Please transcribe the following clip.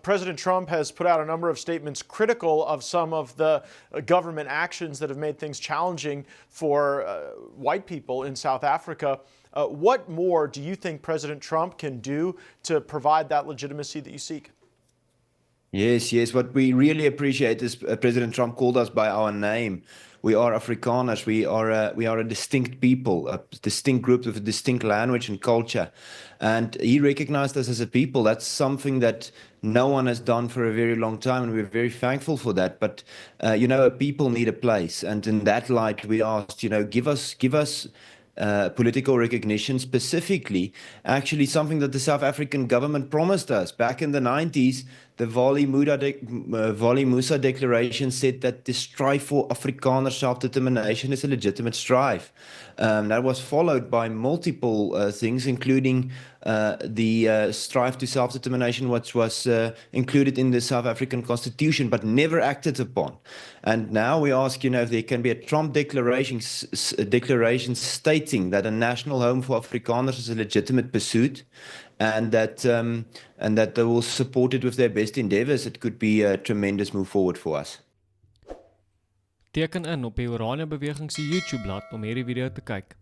President Trump has put out a number of statements critical of some of the government actions that have made things challenging for white people in South Africa. What more do you think President Trump can do to provide that legitimacy that you seek? Yes. What we really appreciate is President Trump called us by our name. We are Afrikaners. We are a distinct people, a distinct group with a distinct language and culture. And he recognized us as a people. That's something that no one has done for a very long time, and we're very thankful for that. But people need a place, and in that light, we asked, give us. Political recognition, specifically, actually something that the South African government promised us back in the 90s. The Wali Musa Declaration said that the strive for Afrikaner self-determination is a legitimate strive. That was followed by multiple things, including the strive to self-determination, which was included in the South African Constitution, but never acted upon. And now we ask, if there can be a Trump declaration stating that a national home for Afrikaners is a legitimate pursuit, and that they will support it with their best endeavors. It could be a tremendous move forward for us. Teken in op die Oranje Beweging se YouTube bladsy om hierdie video te kyk.